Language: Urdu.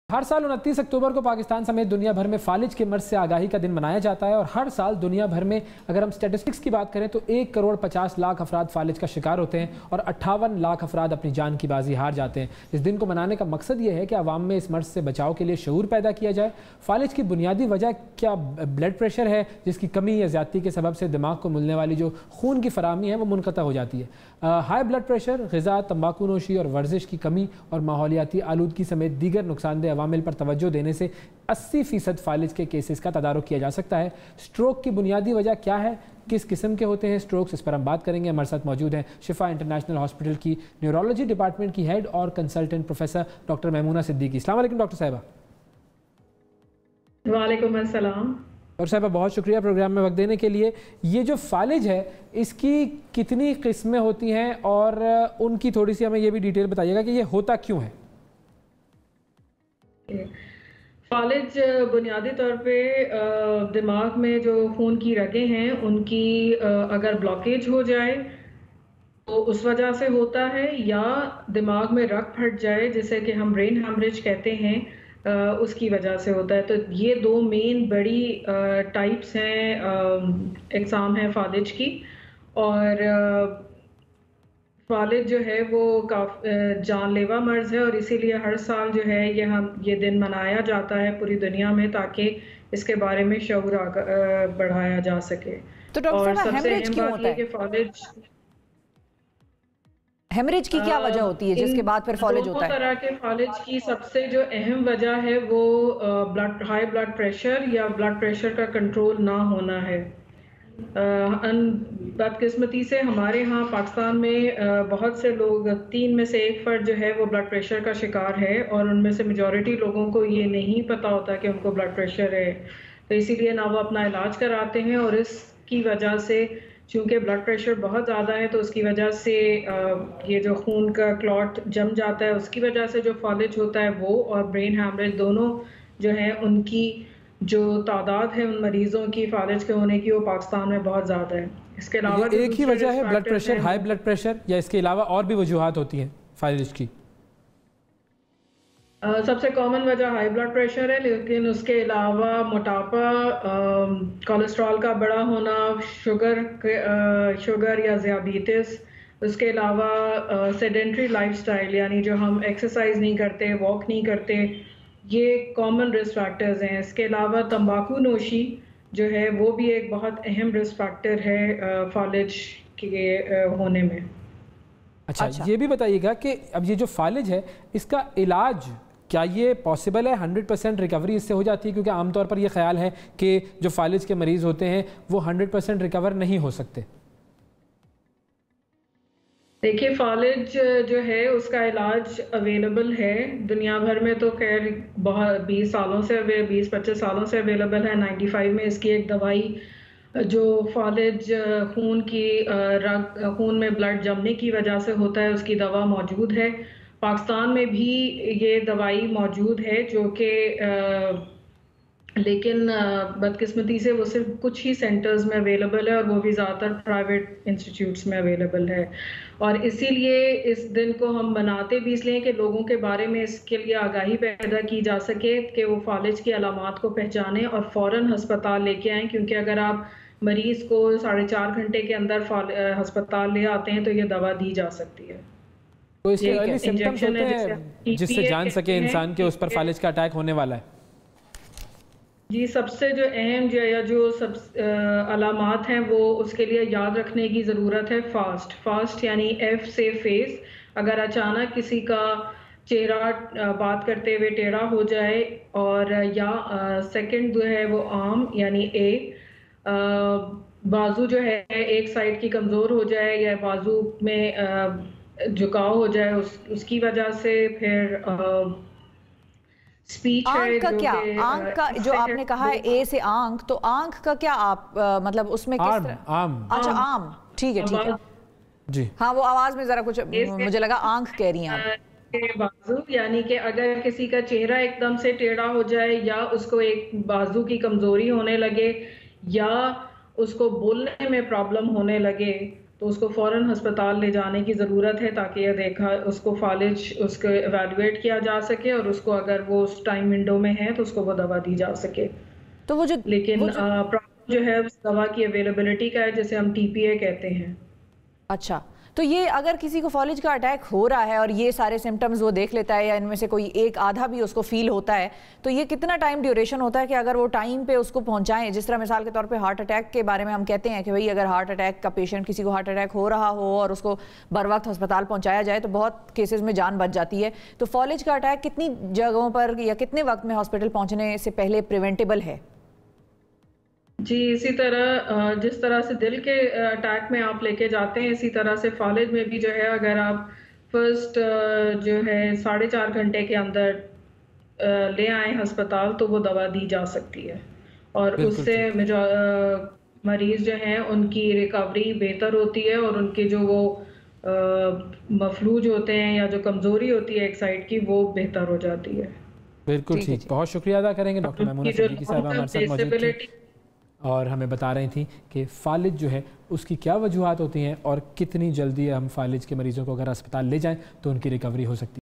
ہر سال 29 اکتوبر کو پاکستان سمیت دنیا بھر میں فالج کے مرض سے آگاہی کا دن منایا جاتا ہے، اور ہر سال دنیا بھر میں اگر ہم سٹیٹسٹکس کی بات کریں تو 1,50,00,000 افراد فالج کا شکار ہوتے ہیں اور 58 لاکھ افراد اپنی جان کی بازی ہار جاتے ہیں۔ اس دن کو منانے کا مقصد یہ ہے کہ عوام میں اس مرض سے بچاؤ کے لیے شعور پیدا کیا جائے۔ فالج کی بنیادی وجہ کیا بلڈ پریشر ہے، جس کی کمی یا زیادتی کے سبب سے دماغ کو ملنے والی جو خون کی فراہمی ہے وہ منقطع ہو جاتی ہے۔ ہائی بلڈ پریشر، غذا، تمباکو نوشی اور ورزش کی کمی اور ماحولیاتی آلودگی سمیت دیگر نقصان دہ عوامل پر توجہ دینے سے 80% فالج کے کیسز کا تدارک کیا جا سکتا ہے۔ سٹروک کی بنیادی وجہ کیا ہے، کس قسم کے ہوتے ہیں سٹروکس، اس پر ہم بات کریں گے۔ ہمارے ساتھ موجود ہیں شفا انٹرنیشنل ہاسپٹل کی نیورولوجی ڈپارٹمنٹ کی ہیڈ اور consultant professor doctor Maimoona Siddiqui. السلام علیکم ڈاکٹر صاحبہ۔ وعلیکم السلام۔ اور صاحبہ بہت شکریہ پروگرام میں وقت دینے کے لیے۔ یہ جو فالج ہے اس کی کتنی قسمیں ہوتی ہیں اور ان کی تھوڑی سی ہمیں یہ بھی ڈیٹیل بتائیے گا کہ یہ ہوتا کیوں ہے؟ فالج بنیادی طور پہ دماغ میں جو خون کی رگیں ہیں ان کی اگر بلاکیج ہو جائے تو اس وجہ سے ہوتا ہے، یا دماغ میں رگ پھٹ جائے جسے کہ ہم برین ہیمریج کہتے ہیں، اس کی وجہ سے ہوتا ہے۔ تو یہ دو مین بڑی ٹائپس ہیں، اقسام ہیں فالج کی۔ اور فالج جو ہے وہ جان لیوا مرض ہے، اور اسی لیے ہر سال جو ہے یہ دن منایا جاتا ہے پوری دنیا میں تاکہ اس کے بارے میں شعور بڑھایا جا سکے۔ تو ڈاکٹر صاحب ہیمریج کیوں ہوتا ہے؟ کہ فالج ہیمریج کی کیا وجہ ہوتی ہے جس کے بعد پھر فالج ہوتا ہے؟ دونوں طرح کے فالج کی سب سے جو اہم وجہ ہے وہ ہائی بلڈ پریشر یا بلڈ پریشر کا کنٹرول نہ ہونا ہے۔ بدقسمتی سے ہمارے ہاں پاکستان میں بہت سے لوگ، 3 میں سے 1 فرد جو ہے وہ بلڈ پریشر کا شکار ہے، اور ان میں سے میجورٹی لوگوں کو یہ نہیں پتا ہوتا کہ ان کو بلڈ پریشر ہے، تو اسی لیے نہ وہ اپنا علاج کراتے ہیں، اور اس کی وجہ سے چونکہ بلڈ پریشر بہت زیادہ ہے تو اس کی وجہ سے یہ جو خون کا کلاٹ جم جاتا ہے، اس کی وجہ سے جو فالج ہوتا ہے وہ اور برین ہیمریج دونوں جو ہیں ان کی جو تعداد ہے ان مریضوں کی فالج کے ہونے کی وہ پاکستان میں بہت زیادہ ہے۔ اس کے علاوہ ایک ہی وجہ ہے blood pressure, high blood pressure, یا اس کے علاوہ اور بھی وجوہات ہوتی ہیں فالج کی؟ سب سے کامن وجہ ہائی بلڈ پریشر ہے، لیکن اس کے علاوہ موٹاپا، کولیسٹرول کا بڑا ہونا، شوگر یا ذیابیطس، اس کے علاوہ سیڈنٹری لائف سٹائل یعنی جو ہم ایکسرسائز نہیں کرتے، واک نہیں کرتے، یہ کامن رسک فیکٹرز ہیں۔ اس کے علاوہ تمباکو نوشی جو ہے وہ بھی ایک بہت اہم رسک فیکٹر ہے فالج کے ہونے میں۔ اچھا یہ بھی بتائیے گا کہ اب یہ جو فالج ہے اس کا علاج کیا یہ پاسبل ہے؟ 100% ریکوری اس سے ہو جاتی ہے؟ کیونکہ عام طور پر یہ خیال ہے کہ جو فالج کے مریض ہوتے ہیں وہ 100% ریکور نہیں ہو سکتے۔ دیکھیے فالج جو ہے اس کا علاج اویلیبل ہے دنیا بھر میں، تو خیر بہت 20-25 سالوں سے اویلیبل ہے۔ 95 میں اس کی ایک دوائی جو فالج خون میں بلڈ جمنے کی وجہ سے ہوتا ہے اس کی دوا موجود ہے۔ پاکستان میں بھی یہ دوائی موجود ہے جو کہ لیکن بدقسمتی سے وہ صرف کچھ ہی سینٹرز میں اویلیبل ہے، اور وہ بھی زیادہ تر پرائیویٹ انسٹیٹیوٹس میں اویلیبل ہے۔ اور اسی لیے اس دن کو ہم مناتے بھی اس لیے کہ لوگوں کے بارے میں اس کے لیے آگاہی پیدا کی جا سکے کہ وہ فالج کی علامات کو پہچانیں اور فوراً ہسپتال لے کے آئیں، کیونکہ اگر آپ مریض کو 4.5 گھنٹے کے اندر ہسپتال لے آتے ہیں تو یہ دوا دی جا سکتی ہے۔ تو اس کے ارلی سمپٹمز ہوتے ہیں جس سے جان سکے انسان کے اس پر فالج کا اٹیک ہونے والا ہے؟ جی سب سے جو اہم جو سب علامات ہیں وہ اس کے لیے یاد رکھنے کی ضرورت ہے۔ فاسٹ یعنی ایف سے فیس، اگر اچانک کسی کا چہرہ بات کرتے ہوئے ٹیڑھا ہو جائے، اور یا سیکنڈ جو ہے وہ آرم یعنی اے، بازو جو ہے ایک سائڈ کی کمزور ہو جائے یا بازو میں جھکاؤ ہو جائے اس کی وجہ سے، پھر آنکھ کا کیا؟ آنکھ کا جو آپ نے کہا ہے اے سے آنکھ، تو آنکھ کا کیا آپ مطلب اس میں کس طرح؟ اچھا آم، ٹھیک ہے جی ہاں، وہ آواز میں ذرا کچھ مجھے لگا آنکھ کہہ رہی ہیں آپ۔ بازو یعنی کہ اگر کسی کا چہرہ ایک دم سے ٹیڑھا ہو جائے، یا اس کو ایک بازو کی کمزوری ہونے لگے، یا اس کو بولنے میں پرابلم ہونے لگے، تو اس کو فوراً ہسپتال لے جانے کی ضرورت ہے تاکہ یہ دیکھا اس کو فالج اس کو ایویلویٹ کیا جا سکے اور اس کو اگر وہ اس ٹائم ونڈو میں ہے تو اس کو وہ دوا دی جا سکے. تو وہ لیکن پرابلم جو ہے دوا کی اویلیبلٹی کا ہے جسے ہم ٹی پی اے کہتے ہیں. اچھا تو یہ اگر کسی کو فالج کا اٹیک ہو رہا ہے اور یہ سارے سمٹمز وہ دیکھ لیتا ہے یا ان میں سے کوئی ایک آدھا بھی اس کو فیل ہوتا ہے تو یہ کتنا ٹائم ڈیوریشن ہوتا ہے کہ اگر وہ ٹائم پہ اس کو پہنچائیں؟ جس طرح مثال کے طور پہ ہارٹ اٹیک کے بارے میں ہم کہتے ہیں کہ بھئی اگر ہارٹ اٹیک کا پیشنٹ کسی کو ہارٹ اٹیک ہو رہا ہو اور اس کو بر وقت ہسپتال پہنچایا جائے تو بہت کیسز میں جان بچ جاتی ہے. تو فالج کا اٹیک کتنی جگہوں پر یا کتنے وقت میں ہاسپٹل پہنچنے سے پہلے پریونٹیبل ہے؟ جی اسی طرح جس طرح سے دل کے اٹیک میں آپ لے کے جاتے ہیں اسی طرح سے فالج میں بھی جو ہے اگر آپ فرسٹ جو ہے 4.5 گھنٹے کے اندر لے آئیں ہسپتال تو وہ دوا دی جا سکتی ہے اور اس سے مریض جو ہیں ان کی ریکوری بہتر ہوتی ہے اور ان کے جو وہ مفلوج ہوتے ہیں یا جو کمزوری ہوتی ہے ایک سائڈ کی وہ بہتر ہو جاتی ہے. بالکل ٹھیک. بہت شکریہ ادا کریں گے ڈاکٹر میمونہ صدیقی صاحبہ ہمارے ساتھ موجود تھیں اور ہمیں بتا رہی تھیں کہ فالج جو ہے اس کی کیا وجوہات ہوتی ہیں اور کتنی جلدی ہم فالج کے مریضوں کو اگر ہسپتال لے جائیں تو ان کی ریکوری ہو سکتی ہے.